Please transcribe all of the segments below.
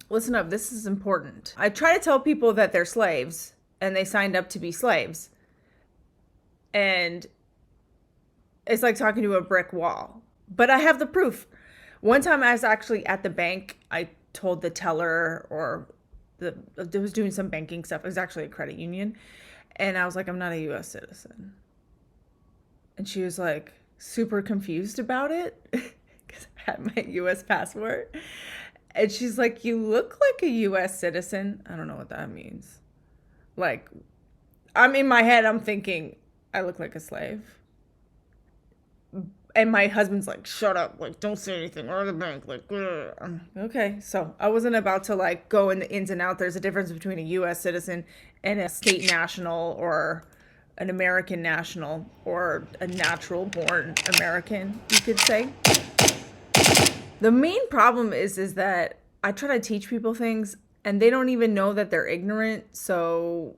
Listen up, this is important. I try to tell people that they're slaves and they signed up to be slaves. And it's like talking to a brick wall. But I have the proof. One time I was actually at the bank. I told the teller or I was doing some banking stuff. It was actually a credit union. And I was like, I'm not a US citizen. And she was like super confused about it because I had my US passport. And she's like, you look like a US citizen. I don't know what that means. Like, I'm in my head, I'm thinking, I look like a slave. And my husband's like, shut up, like, don't say anything, or the bank, like, I'm like, okay. So I wasn't about to like go in the ins and out. There's a difference between a US citizen and a state national or an American national or a natural born American, you could say. The main problem is that I try to teach people things and they don't even know that they're ignorant, so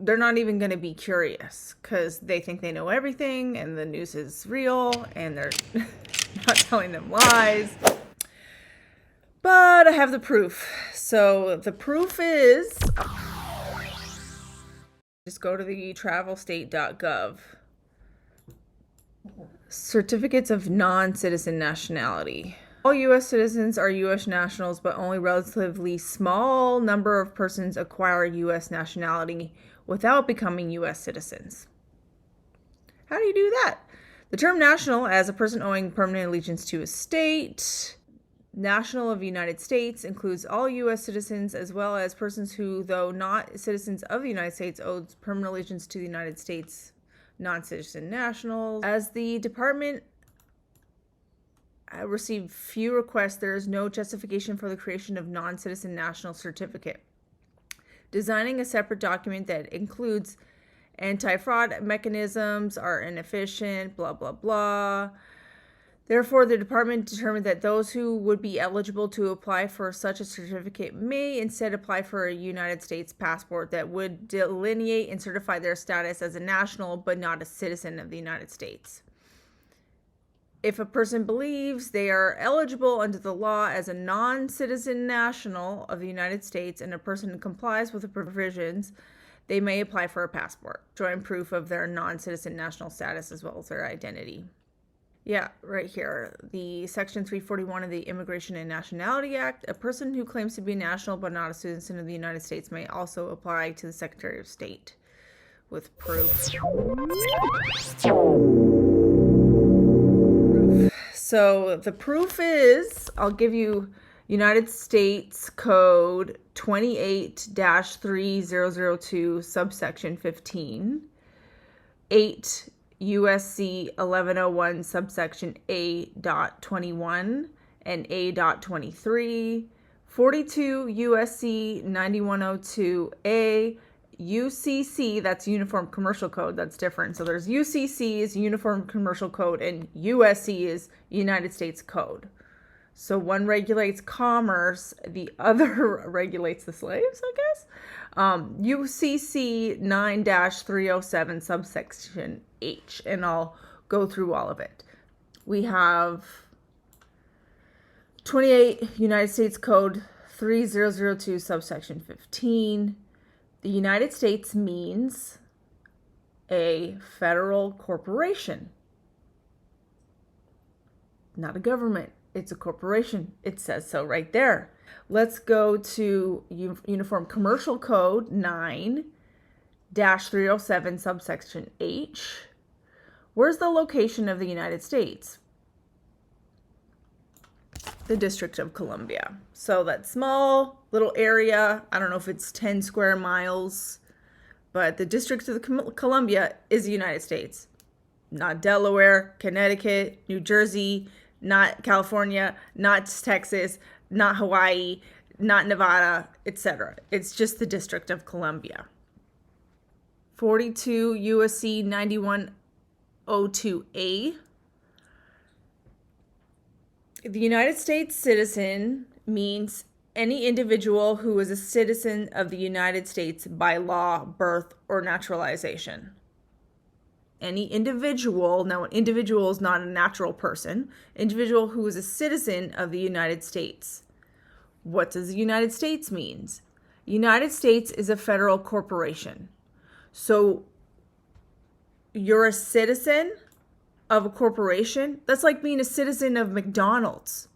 they're not even going to be curious because they think they know everything and the news is real and they're not telling them lies. But I have the proof. So the proof is just go to the travelstate.gov. Certificates of non-citizen nationality. All U.S. citizens are U.S. nationals, but only a relatively small number of persons acquire U.S. nationality without becoming U.S. citizens. How do you do that? The term national, as a person owing permanent allegiance to a state. National of the United States includes all U.S. citizens as well as persons who, though not citizens of the United States, owe permanent allegiance to the United States. Non-citizen nationals. As the department received few requests, there is no justification for the creation of non-citizen national certificate. Designing a separate document that includes anti-fraud mechanisms are inefficient, blah, blah, blah. Therefore, the department determined that those who would be eligible to apply for such a certificate may instead apply for a United States passport that would delineate and certify their status as a national but not a citizen of the United States. If a person believes they are eligible under the law as a non-citizen national of the United States and a person complies with the provisions, they may apply for a passport, showing proof of their non-citizen national status as well as their identity. Yeah, right here. The Section 341 of the Immigration and Nationality Act. A person who claims to be national but not a citizen of the United States may also apply to the Secretary of State with proof. So the proof is, I'll give you United States Code 28-3002, subsection 15, 8 USC 1101 subsection A.21 and A.23, 42 USC 9102A, UCC, that's Uniform Commercial Code, that's different. So there's UCC is Uniform Commercial Code and USC is United States Code. So one regulates commerce, the other regulates the slaves, I guess. UCC 9-307 subsection H, and I'll go through all of it. We have 28 United States Code 3002 subsection 15. The United States means a federal corporation, not a government. It's a corporation. It says so right there. Let's go to Uniform Commercial Code 9-307 subsection H. Where's the location of the United States? The District of Columbia. So that small little area, I don't know if it's 10 square miles, but the District of Columbia is the United States. Not Delaware, Connecticut, New Jersey, not California, not Texas, not Hawaii, not Nevada, etc. It's just the District of Columbia. 42 USC 9102A. The United States citizen means any individual who is a citizen of the United States by law, birth, or naturalization. any individual, now an individual is not a natural person, individual who is a citizen of the United States. What does the United States means? United States is a federal corporation. So you're a citizen of a corporation. That's like being a citizen of McDonald's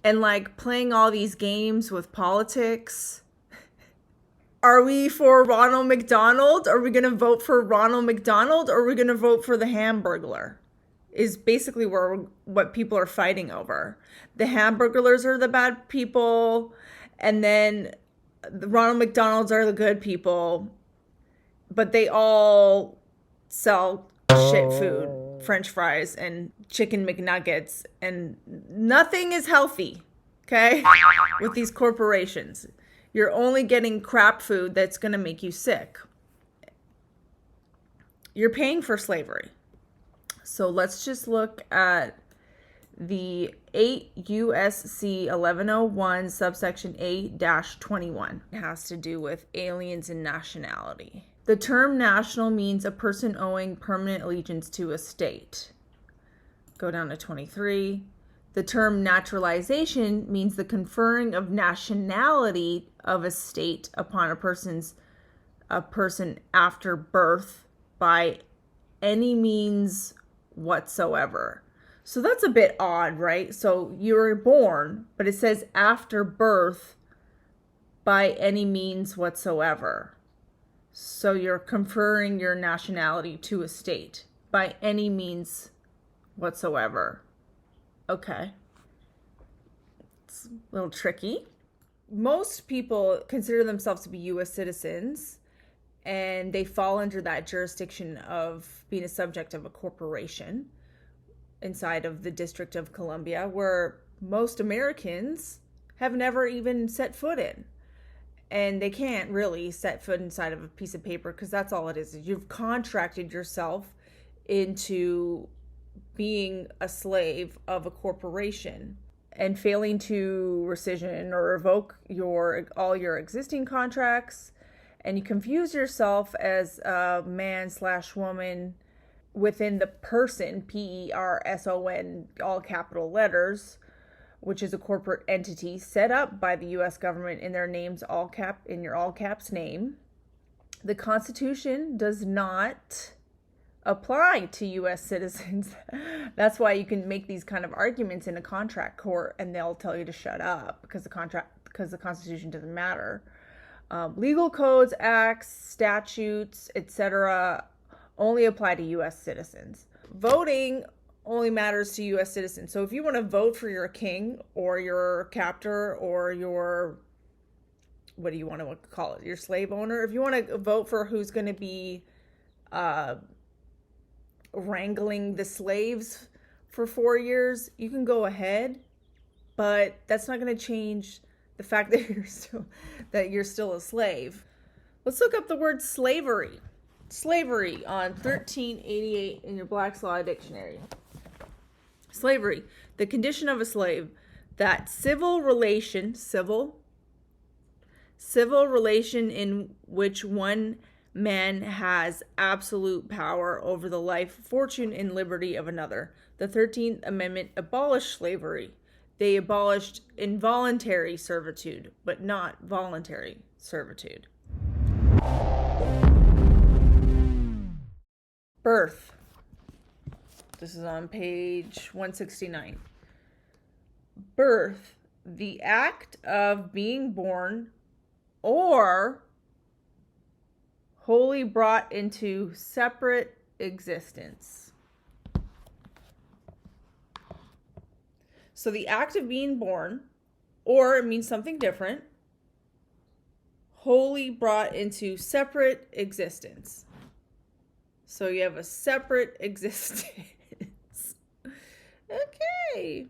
and like playing all these games with politics. Are we for Ronald McDonald? Are we going to vote for Ronald McDonald, or are we going to vote for the Hamburglar? Is basically what people are fighting over. The Hamburglers are the bad people, and then the Ronald McDonalds are the good people, but they all sell shit food, French fries and chicken McNuggets, and nothing is healthy, okay, with these corporations. You're only getting crap food that's going to make you sick. You're paying for slavery. So let's just look at the 8 USC 1101 subsection 8-21. It has to do with aliens and nationality. The term national means a person owing permanent allegiance to a state. Go down to 23. The term naturalization means the conferring of nationality of a state upon a person after birth by any means whatsoever. So that's a bit odd, right? So you were born, but it says after birth by any means whatsoever. So you're conferring your nationality to a state by any means whatsoever. Okay. It's a little tricky. Most people consider themselves to be U.S. citizens, and they fall under that jurisdiction of being a subject of a corporation inside of the District of Columbia, where most Americans have never even set foot in. And they can't really set foot inside of a piece of paper, because that's all it is. You've contracted yourself into being a slave of a corporation, and failing to rescission or revoke all your existing contracts, and you confuse yourself as a man/woman within the person, person, all capital letters, which is a corporate entity set up by the U.S. government in their names, in your all caps name. The Constitution does not apply to U.S. citizens. That's why you can make these kind of arguments in a contract court, and they'll tell you to shut up because the Constitution doesn't matter. Legal codes, acts, statutes, etc. only apply to U.S. citizens. Voting only matters to U.S. citizens. So if you want to vote for your king or your captor or your, what do you want to call it, your slave owner, if you want to vote for who's going to be wrangling the slaves for 4 years, you can go ahead, but that's not going to change the fact that you're still a slave. Let's look up the word slavery. Slavery on 1388 in your Black's Law Dictionary. Slavery, the condition of a slave, that civil relation in which one man has absolute power over the life, fortune, and liberty of another. The 13th Amendment abolished slavery. They abolished involuntary servitude, but not voluntary servitude. Birth. This is on page 169. Birth, the act of being born or wholly brought into separate existence. So the act of being born, or it means something different, wholly brought into separate existence. So you have a separate existence. Okay.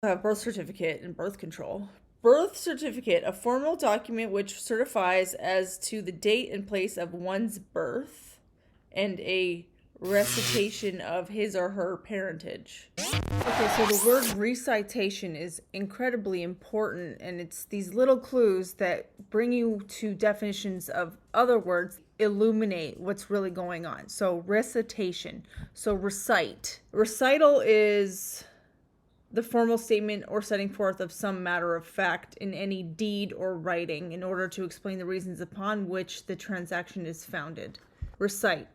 Birth certificate and birth control. Birth certificate, a formal document which certifies as to the date and place of one's birth, and a recitation of his or her parentage. Okay, so the word recitation is incredibly important, and it's these little clues that bring you to definitions of other words, illuminate what's really going on. So recitation. So recite. Recital is the formal statement or setting forth of some matter of fact in any deed or writing in order to explain the reasons upon which the transaction is founded. Recite.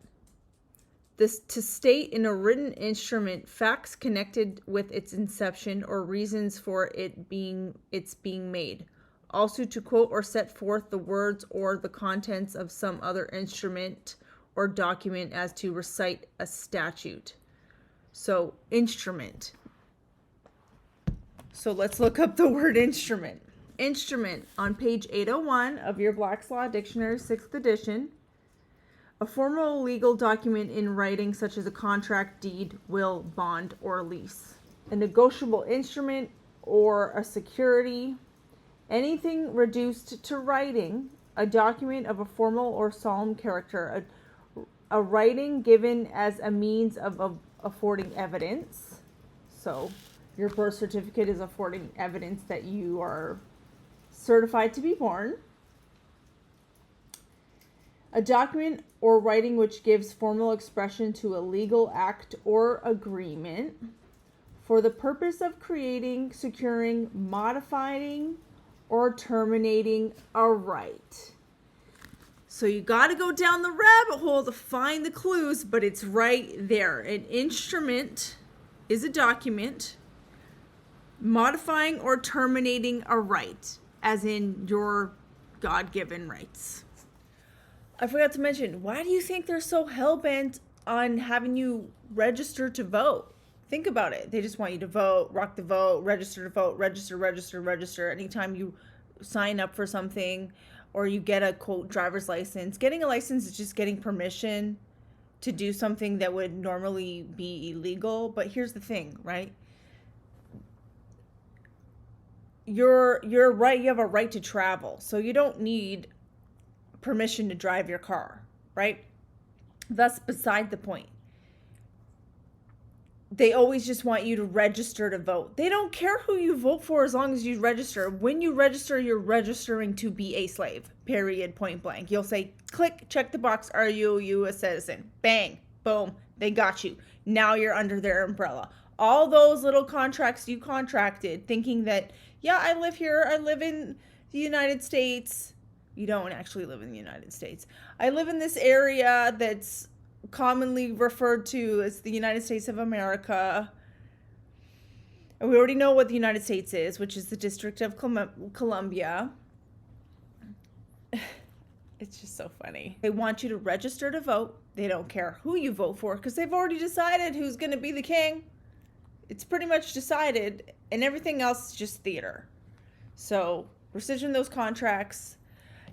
This to state in a written instrument facts connected with its inception or reasons for its being made. Also to quote or set forth the words or the contents of some other instrument or document, as to recite a statute. So instrument. So let's look up the word instrument. Instrument on page 801 of your Black's Law Dictionary, 6th edition. A formal legal document in writing such as a contract, deed, will, bond, or lease. A negotiable instrument or a security. Anything reduced to writing, a document of a formal or solemn character. A writing given as a means of affording evidence. So your birth certificate is affording evidence that you are certified to be born. A document or writing which gives formal expression to a legal act or agreement for the purpose of creating, securing, modifying, or terminating a right. So you got to go down the rabbit hole to find the clues, but it's right there. An instrument is a document modifying or terminating a right, as in your God-given rights. I forgot to mention, why do you think they're so hell-bent on having you register to vote? Think about it. They just want you to vote, rock the vote, register to vote, register. Anytime you sign up for something or you get a, quote, driver's license. Getting a license is just getting permission to do something that would normally be illegal. But here's the thing, right? You're right. You have a right to travel. So you don't need permission to drive your car, right? That's beside the point. They always just want you to register to vote. They don't care who you vote for as long as you register. When you register, you're registering to be a slave, period, point blank. You'll say, click, check the box, are you a U.S. citizen? Bang, boom, they got you. Now you're under their umbrella. All those little contracts you contracted thinking that, yeah, I live here, I live in the United States. You don't actually live in the United States. I live in this area that's commonly referred to as the United States of America. And we already know what the United States is, which is the District of Columbia. It's just so funny. They want you to register to vote. They don't care who you vote for because they've already decided who's going to be the king. It's pretty much decided, and everything else is just theater. So rescission those contracts.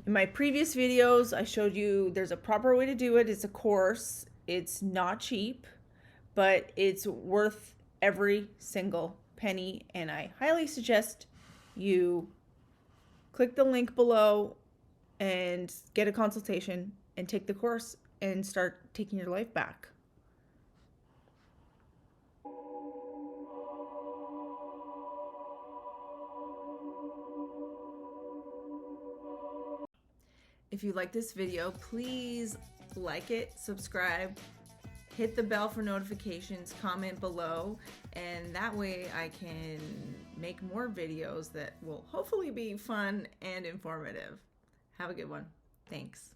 In my previous videos, I showed you there's a proper way to do it. It's a course. It's not cheap, but it's worth every single penny. And I highly suggest you click the link below and get a consultation and take the course and start taking your life back. If you like this video, please like it, subscribe, hit the bell for notifications, comment below, and that way I can make more videos that will hopefully be fun and informative. Have a good one. Thanks.